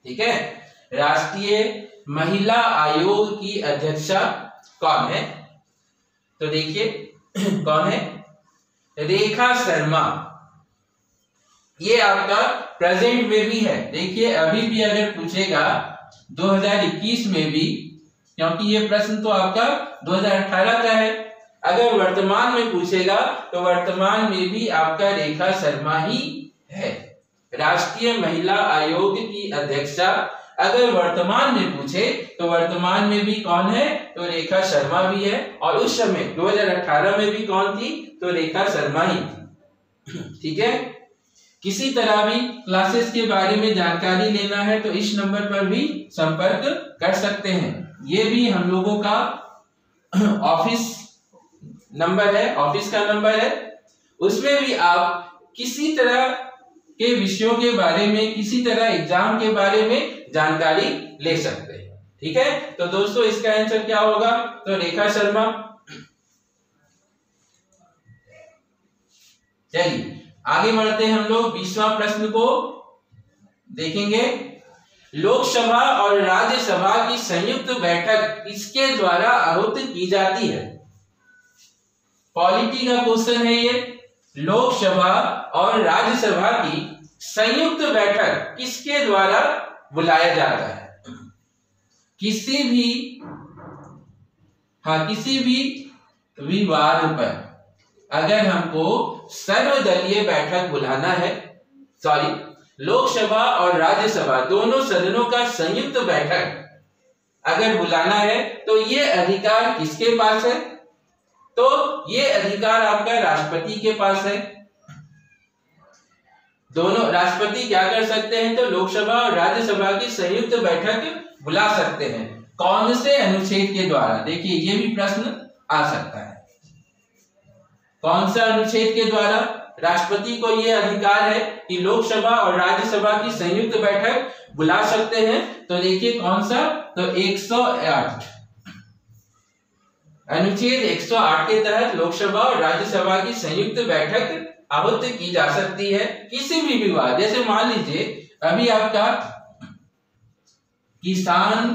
Speaker 1: ठीक है, राष्ट्रीय महिला आयोग की अध्यक्षा कौन है? तो देखिए कौन है? रेखा शर्मा। ये आपका प्रेजेंट में भी है। देखिए अभी भी अगर पूछेगा 2021 में भी, क्योंकि ये प्रश्न तो आपका 2018 का है, अगर वर्तमान में पूछेगा तो वर्तमान में भी आपका रेखा शर्मा ही है। राष्ट्रीय महिला आयोग की अध्यक्षा अगर वर्तमान में पूछे तो वर्तमान में भी कौन है? तो रेखा शर्मा भी है। और उस समय 2018 में भी कौन थी? तो रेखा शर्मा ही थी, ठीक है। किसी तरह भी क्लासेस के बारे में जानकारी लेना है तो इस नंबर पर भी संपर्क कर सकते हैं। ये भी हम लोगों का ऑफिस नंबर है, ऑफिस का नंबर है। उसमें भी आप किसी तरह के विषयों के बारे में, किसी तरह एग्जाम के बारे में जानकारी ले सकते हैं, ठीक है। तो दोस्तों इसका आंसर क्या होगा? तो रेखा शर्मा। चलिए आगे बढ़ते हैं, हम लोग 20वां प्रश्न को देखेंगे। लोकसभा और राज्यसभा की संयुक्त बैठक किसके द्वारा आहूत की जाती है? पॉलिटी का क्वेश्चन है ये। लोकसभा और राज्यसभा की संयुक्त बैठक किसके द्वारा बुलाया जाता है? किसी भी विवाद पर अगर हमको सर्वदलीय बैठक बुलाना है, लोकसभा और राज्यसभा दोनों सदनों का संयुक्त बैठक अगर बुलाना है तो ये अधिकार किसके पास है? तो ये अधिकार आपका राष्ट्रपति के पास है। दोनों राष्ट्रपति क्या कर सकते हैं? तो लोकसभा और राज्यसभा की संयुक्त बैठक बुला सकते हैं। कौन से अनुच्छेद के द्वारा? देखिए ये भी प्रश्न आ सकता है। कौन सा अनुच्छेद के द्वारा राष्ट्रपति को यह अधिकार है कि लोकसभा और राज्यसभा की संयुक्त बैठक बुला सकते हैं? तो देखिए कौन सा? तो 108 अनुच्छेद 108 के तहत लोकसभा और राज्यसभा की संयुक्त बैठक आहूत की जा सकती है किसी भी विवाद। जैसे मान लीजिए अभी आपका किसान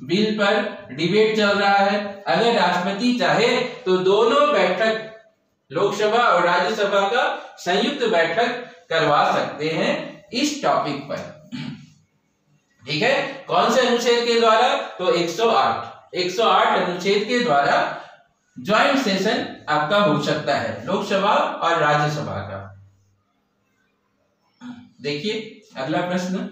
Speaker 1: बिल पर डिबेट चल रहा है, अगर राष्ट्रपति चाहे तो दोनों बैठक लोकसभा और राज्यसभा का संयुक्त बैठक करवा सकते हैं इस टॉपिक पर, ठीक है। कौन से अनुच्छेद के द्वारा? तो 108 अनुच्छेद के द्वारा ज्वाइंट सेशन आपका हो सकता है लोकसभा और राज्यसभा का। देखिए अगला प्रश्न,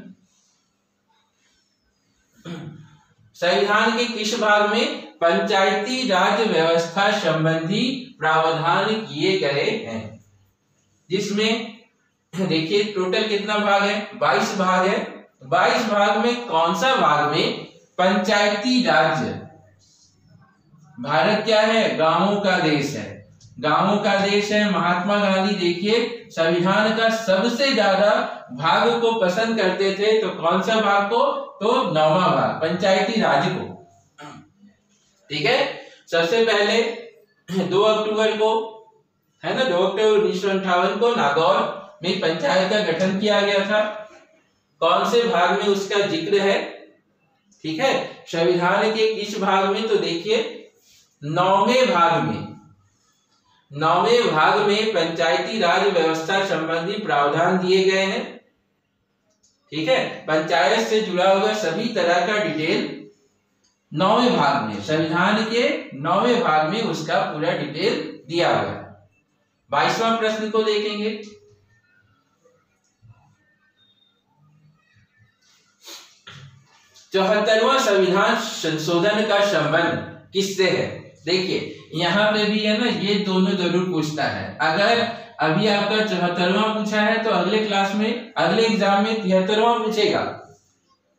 Speaker 1: संविधान के किस भाग में पंचायती राज व्यवस्था संबंधी प्रावधान किए गए हैं? जिसमें देखिए टोटल कितना भाग है? 22 भाग है। 22 भाग में कौन सा भाग में पंचायती राज, भारत क्या है? गांवों का देश है। गांवों का देश है। महात्मा गांधी देखिए संविधान का सबसे ज्यादा भाग को पसंद करते थे। तो कौन सा भाग को? तो 9वां भाग, पंचायती राज को। ठीक है, सबसे पहले 2 अक्टूबर को, है ना, 2 अक्टूबर 1958 को नागौर में पंचायत का गठन किया गया था। कौन से भाग में उसका जिक्र है? ठीक है, संविधान के किस भाग में? तो देखिए 9वें भाग में, 9वें भाग में पंचायती राज व्यवस्था संबंधी प्रावधान दिए गए हैं। ठीक है, पंचायत से जुड़ा हुआ सभी तरह का डिटेल 9वें भाग में, संविधान के 9वें भाग में उसका पूरा डिटेल दिया हुआ है। 22वां प्रश्न को देखेंगे। चौहत्तरवां संविधान संशोधन का संबंध किससे है? देखिए यहाँ पे भी है ना, ये दोनों जरूर पूछता है। अगर अभी आपका 74वां पूछा है तो अगले क्लास में, अगले एग्जाम में 73वां पूछेगा।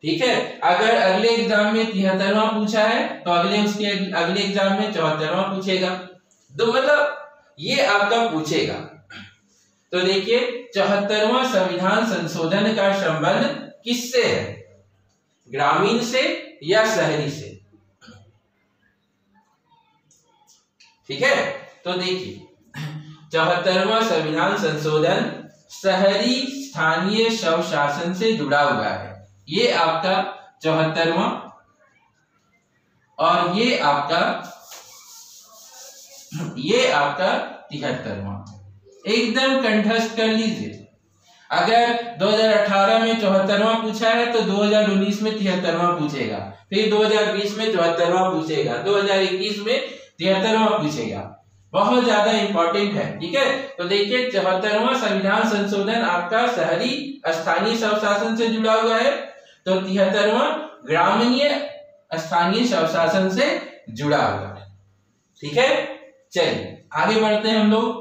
Speaker 1: ठीक है, अगर अगले एग्जाम में 73वां पूछा है तो उसके अगले एग्जाम में 74वां पूछेगा। तो मतलब ये आपका पूछेगा। तो देखिए 74वां संविधान संशोधन का संबंध किससे है? ग्रामीण से या शहरी से? ठीक है, तो देखिए 74वां संविधान संशोधन शहरी स्थानीय स्वशासन से जुड़ा हुआ है। ये आपका 74वां और ये आपका 73वां। एकदम कंठस्थ कर लीजिए। अगर 2018 में 74वां पूछा है तो 2019 में 73वां पूछेगा, फिर 2020 में 74वां पूछेगा, 2021 में 73वां पूछेगा। बहुत ज्यादा इंपॉर्टेंट है। ठीक है, तो देखिए 74वां संविधान संशोधन आपका शहरी स्थानीय स्वशासन से जुड़ा हुआ है, तो 73वां ग्रामीण स्थानीय स्वशासन से जुड़ा हुआ है। ठीक है, चलिए आगे बढ़ते हैं हम लोग।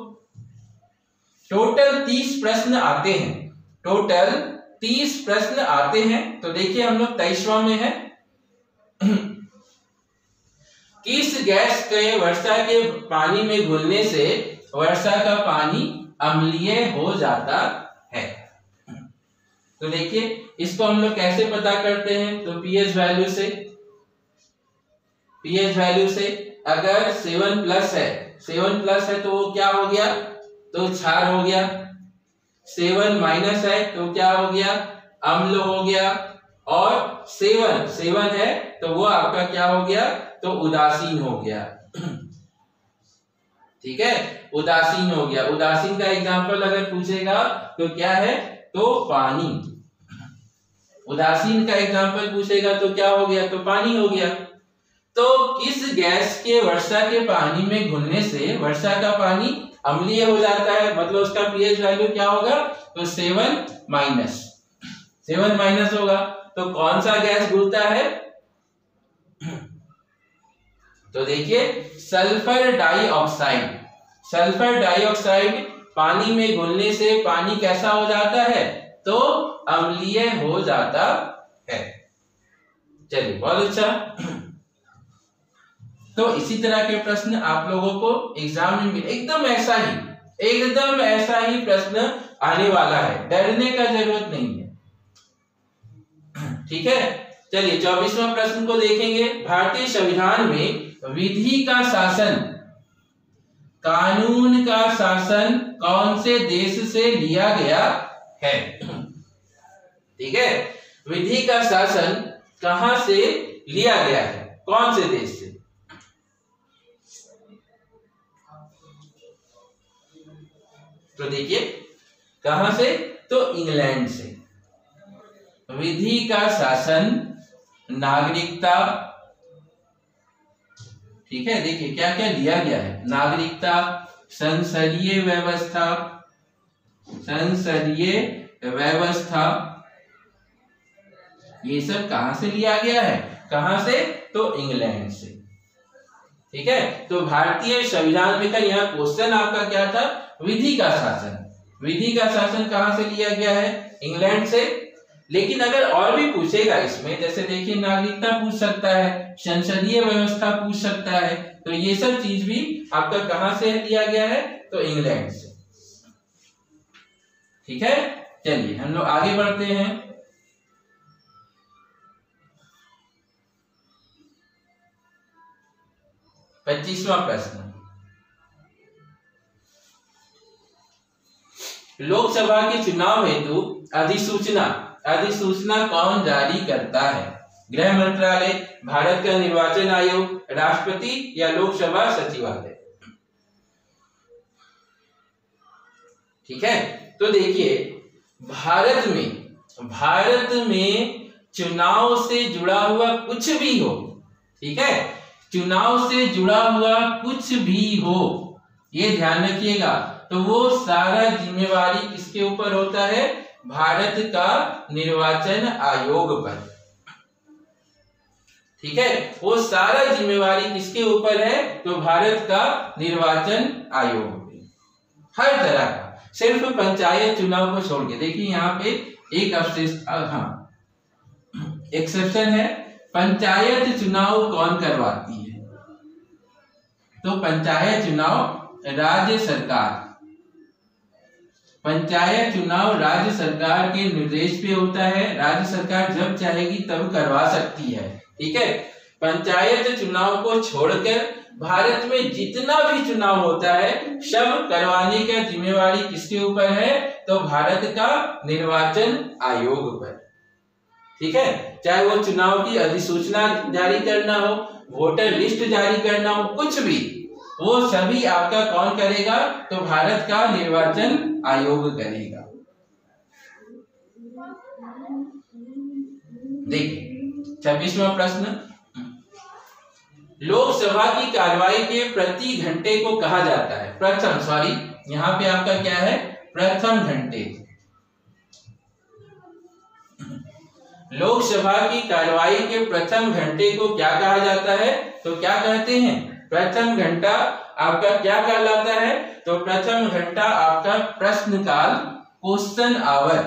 Speaker 1: टोटल 30 प्रश्न आते हैं, टोटल 30 प्रश्न आते हैं। तो देखिए हम लोग 23वां में है। किस गैस के वर्षा के पानी में घुलने से वर्षा का पानी अम्लीय हो जाता है? तो देखिए इसको हम लोग कैसे पता करते हैं? तो पीएच वैल्यू से, पीएच वैल्यू से अगर 7+ है, 7+ है तो वो क्या हो गया? तो क्षार हो गया। 7- है तो क्या हो गया? अम्ल हो गया। और 7 है तो वो आपका क्या हो गया? तो उदासीन हो गया। ठीक है, उदासीन हो गया। उदासीन का एग्जांपल अगर पूछेगा तो क्या है? तो पानी। उदासीन का एग्जांपल पूछेगा तो क्या हो गया? तो पानी हो गया। तो किस गैस के वर्षा के पानी में घुलने से वर्षा का पानी अम्लीय हो जाता है? मतलब उसका पीएच वैल्यू क्या होगा? तो 7- 7- होगा। तो कौन सा गैस घुलता है? तो देखिए सल्फर डाइऑक्साइड। सल्फर डाइऑक्साइड पानी में घुलने से पानी कैसा हो जाता है? तो अम्लीय हो जाता है। चलिए बहुत अच्छा। तो इसी तरह के प्रश्न आप लोगों को एग्जाम में एकदम ऐसा ही प्रश्न आने वाला है, डरने का जरूरत नहीं है। ठीक है, चलिए 24वां प्रश्न को देखेंगे। भारतीय संविधान में विधि का शासन, कानून का शासन कौन से देश से लिया गया है? ठीक है, विधि का शासन कहां से लिया गया है? कौन से देश से? तो देखिए कहां से? तो इंग्लैंड से। विधि का शासन, नागरिकता, ठीक है, देखिए क्या क्या लिया गया है। नागरिकता, संसदीय व्यवस्था, संसदीय व्यवस्था, ये सब कहां से लिया गया है? कहां से? तो इंग्लैंड से। ठीक है, तो भारतीय संविधान में का यहाँ क्वेश्चन आपका क्या था? विधि का शासन। विधि का शासन कहां से लिया गया है? इंग्लैंड से। लेकिन अगर और भी पूछेगा इसमें, जैसे देखिए नागरिकता पूछ सकता है, संसदीय व्यवस्था पूछ सकता है, तो ये सब चीज भी आपका कहां से लिया गया है, तो इंग्लैंड से। ठीक है, चलिए हम लोग आगे बढ़ते हैं। 25वां प्रश्न, लोकसभा के चुनाव हेतु अधिसूचना कौन जारी करता है? गृह मंत्रालय, भारत का निर्वाचन आयोग, राष्ट्रपति या लोकसभा सचिवालय? ठीक है, तो देखिए भारत में चुनाव से जुड़ा हुआ कुछ भी हो, ठीक है, चुनाव से जुड़ा हुआ कुछ भी हो, ये ध्यान रखिएगा, तो वो सारा जिम्मेवारी किसके ऊपर होता है? भारत का निर्वाचन आयोग पर। ठीक है, वो सारा जिम्मेवारी किसके ऊपर है? तो भारत का निर्वाचन आयोग पे, हर तरह का, सिर्फ पंचायत चुनाव को छोड़ के। देखिए यहाँ पे एक एक्सेप्शन है, पंचायत चुनाव कौन करवाती है? तो पंचायत चुनाव राज्य सरकार, पंचायत चुनाव राज्य सरकार के निर्देश पे होता है, राज्य सरकार जब चाहेगी तब करवा सकती है। ठीक है, पंचायत चुनाव को छोड़कर भारत में जितना भी चुनाव होता है सब करवाने का जिम्मेवारी किसके ऊपर है? तो भारत का निर्वाचन आयोग पर। ठीक है, चाहे वो चुनाव की अधिसूचना जारी करना हो, वोटर लिस्ट जारी करना हो, कुछ भी, वो सभी आपका कौन करेगा? तो भारत का निर्वाचन आयोग करेगा। देखिए 26वां प्रश्न, लोकसभा की कार्यवाही के प्रति घंटे को कहा जाता है? यहाँ पे आपका क्या है? प्रथम घंटे। लोकसभा की कार्यवाही के प्रथम घंटे को क्या कहा जाता है? तो क्या कहते हैं? प्रथम घंटा आपका क्या कहलाता है? तो प्रथम घंटा आपका प्रश्नकाल, क्वेश्चन आवर,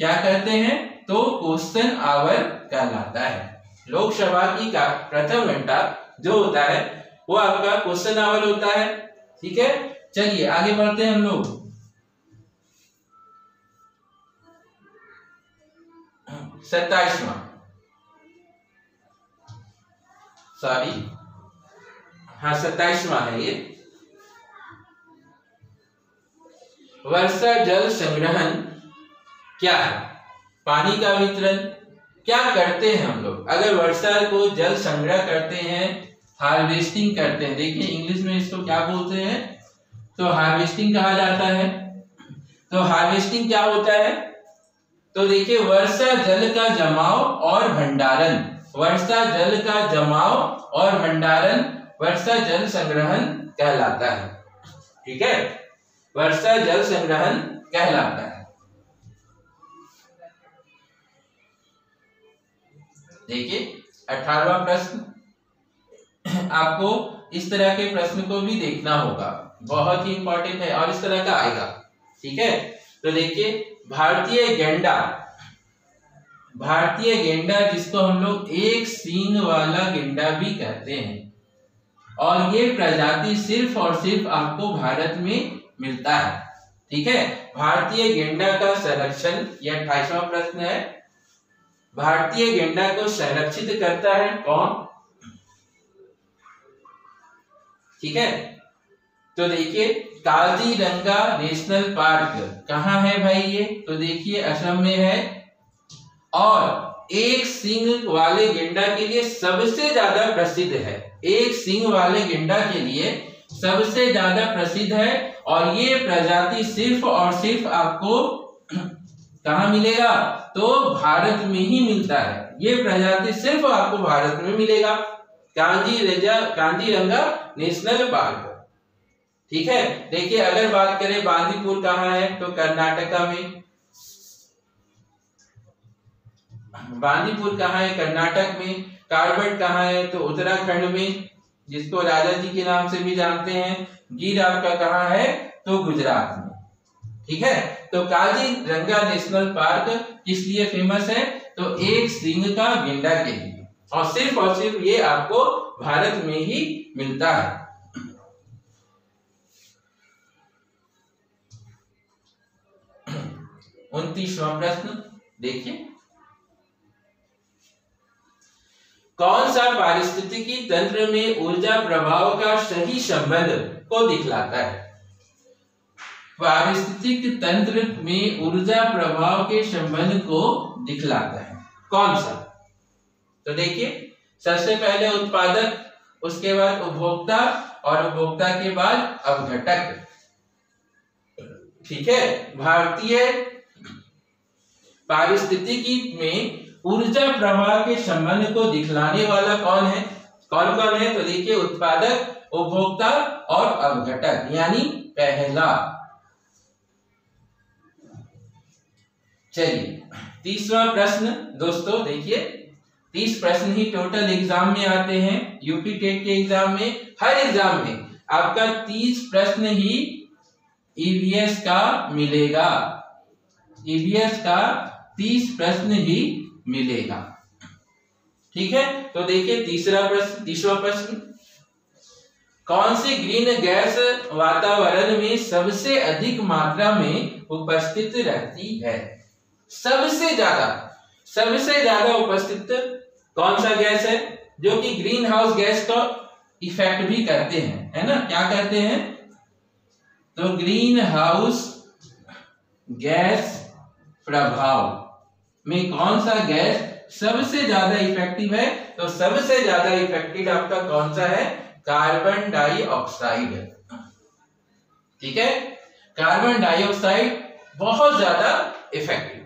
Speaker 1: क्या कहते हैं? तो क्वेश्चन आवर कहलाता है। लोकसभा की प्रथम घंटा जो होता है वो आपका क्वेश्चन आवर होता है। ठीक है, चलिए आगे बढ़ते हैं हम लोग। 27वां, सॉरी हाँ 27वां है ये, वर्षा जल संग्रहण क्या है? पानी का वितरण। क्या करते हैं हम लोग अगर वर्षा को जल संग्रह करते हैं? हार्वेस्टिंग करते हैं। देखिए इंग्लिश में इसको क्या बोलते हैं? तो हार्वेस्टिंग कहा जाता है। तो हार्वेस्टिंग क्या होता है? तो देखिए वर्षा जल का जमाव और भंडारण, वर्षा जल का जमाव और भंडारण वर्षा जल संग्रहण कहलाता है। ठीक है, वर्षा जल संग्रहण कहलाता है। देखिए 18वां प्रश्न, आपको इस तरह के प्रश्न को भी देखना होगा, बहुत ही इंपॉर्टेंट है और इस तरह का आएगा। ठीक है, तो देखिए भारतीय गेंडा जिसको हम लोग एक सींग वाला गेंडा भी कहते हैं, और ये प्रजाति सिर्फ और सिर्फ आपको भारत में मिलता है। ठीक है, भारतीय गेंडा का संरक्षण, यह 28वां प्रश्न है, भारतीय गेंडा को संरक्षित करता है कौन? ठीक है, तो देखिए काजीरंगा नेशनल पार्क कहाँ है भाई ये? तो देखिए असम में है, और एक सींग वाले गेंडा के लिए सबसे ज्यादा प्रसिद्ध है, एक सींग वाले गेंडा के लिए सबसे ज्यादा प्रसिद्ध है, और ये प्रजाति सिर्फ और सिर्फ आपको कहाँ मिलेगा? तो भारत में ही मिलता है। ये प्रजाति सिर्फ आपको भारत में मिलेगा, काजीरंगा नेशनल पार्क। ठीक है, देखिए अगर बात करें बांदीपुर कहाँ है? तो कर्नाटका में। बांदीपुर कहाँ है? कर्नाटक में। कारवट कहाँ है? तो उत्तराखंड में, जिसको राजा जी के नाम से भी जानते हैं। गिर आपका कहाँ है? तो गुजरात में। ठीक है। तो काजीरंगा नेशनल पार्क किस लिए फेमस है? तो एक सींग का गेंडा के लिए, और सिर्फ ये आपको भारत में ही मिलता है। 29वां प्रश्न देखिए, कौन सा पारिस्थितिकी तंत्र में ऊर्जा प्रभाव का सही संबंध को दिखलाता है? पारिस्थितिक तंत्र में ऊर्जा प्रभाव के संबंध को दिखलाता है, कौन सा? तो देखिए, सबसे पहले उत्पादक, उसके बाद उपभोक्ता, और उपभोक्ता के बाद अपघटक। ठीक है। भारतीय पारिस्थितिकी में ऊर्जा प्रवाह के संबंध को दिखलाने वाला कौन है? कौन कौन है? तो देखिए, उत्पादक, उपभोक्ता और अपघटक, यानी पहला। चलिए 30वां प्रश्न दोस्तों देखिए, 30 प्रश्न ही टोटल एग्जाम में आते हैं, यूपी टेट के एग्जाम में। हर एग्जाम में आपका 30 प्रश्न ही ईवीएस का मिलेगा, ईवीएस का 30 प्रश्न ही मिलेगा। ठीक है। तो देखिए, तीसरा प्रश्न, कौन सी ग्रीन गैस वातावरण में सबसे अधिक मात्रा में उपस्थित रहती है? सबसे ज्यादा उपस्थित कौन सा गैस है? जो कि ग्रीन हाउस गैस का इफेक्ट भी करते हैं, है ना? क्या करते हैं? तो ग्रीन हाउस गैस प्रभाव में कौन सा गैस सबसे ज्यादा इफेक्टिव है? तो सबसे ज्यादा इफेक्टिव आपका कौन सा है? Carbon dioxide. ठीक है। कार्बन डाइऑक्साइड बहुत ज्यादा इफेक्टिव है।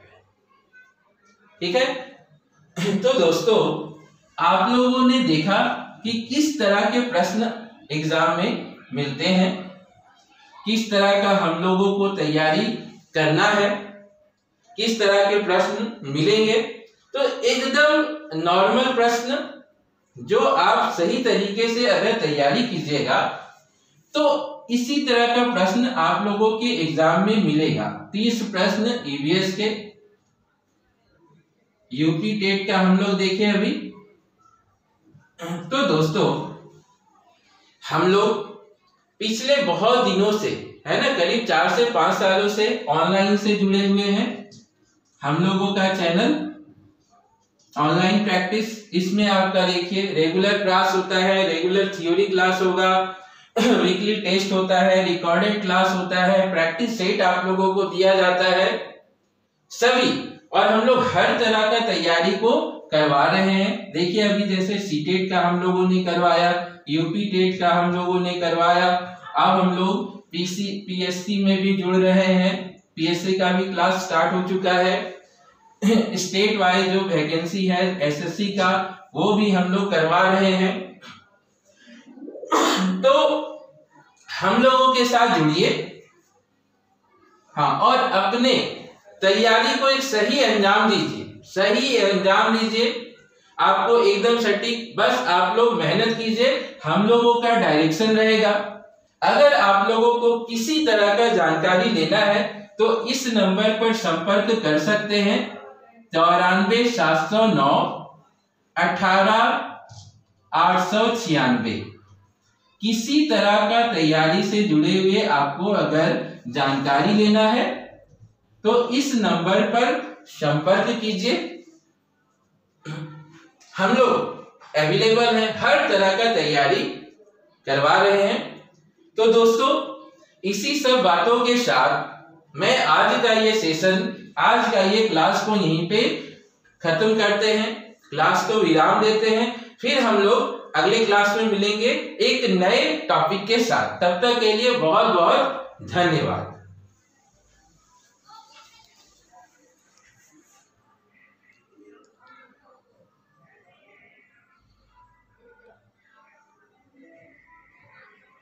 Speaker 1: ठीक है। तो दोस्तों, आप लोगों ने देखा कि किस तरह के प्रश्न एग्जाम में मिलते हैं, किस तरह का हम लोगों को तैयारी करना है, किस तरह के प्रश्न मिलेंगे। तो एकदम नॉर्मल प्रश्न जो आप सही तरीके से अगर तैयारी कीजिएगा तो इसी तरह का प्रश्न आप लोगों के एग्जाम में मिलेगा। 30 प्रश्न ईवीएस के, यूपी टेट का हम लोग देखें अभी। तो दोस्तों, हम लोग पिछले बहुत दिनों से, है ना, करीब 4 से 5 सालों से ऑनलाइन से जुड़े हुए हैं। हम लोगों का चैनल ऑनलाइन प्रैक्टिस, इसमें आपका देखिए रेगुलर क्लास होता है, रेगुलर थ्योरी क्लास होगा, वीकली टेस्ट होता है, रिकॉर्डेड क्लास होता है, प्रैक्टिस सेट आप लोगों को दिया जाता है सभी, और हम लोग हर तरह का तैयारी को करवा रहे हैं। देखिए, अभी जैसे सीटेट का हम लोगों ने करवाया, यूपी टेट का हम लोगों ने करवाया, अब हम लोग पीएससी में भी जुड़ रहे हैं, पीएससी का भी क्लास स्टार्ट हो चुका है। स्टेट वाइज जो वैकेंसी है एसएससी का, वो भी हम लोग करवा रहे हैं। तो हम लोगों के साथ जुड़िए, हाँ, और अपने तैयारी को एक सही अंजाम दीजिए, सही अंजाम दीजिए। आपको एकदम सटीक, बस आप लोग मेहनत कीजिए, हम लोगों का डायरेक्शन रहेगा। अगर आप लोगों को किसी तरह का जानकारी लेना है तो इस नंबर पर संपर्क कर सकते हैं, 94 709 18 896। किसी तरह का तैयारी से जुड़े हुए आपको अगर जानकारी लेना है तो इस नंबर पर संपर्क कीजिए। हम लोग अवेलेबल हैं, हर तरह का तैयारी करवा रहे हैं। तो दोस्तों, इसी सब बातों के साथ मैं आज का ये सेशन, आज का ये क्लास को यहीं पे खत्म करते हैं, क्लास को विराम देते हैं। फिर हम लोग अगले क्लास में मिलेंगे एक नए टॉपिक के साथ। तब तक के लिए बहुत बहुत धन्यवाद।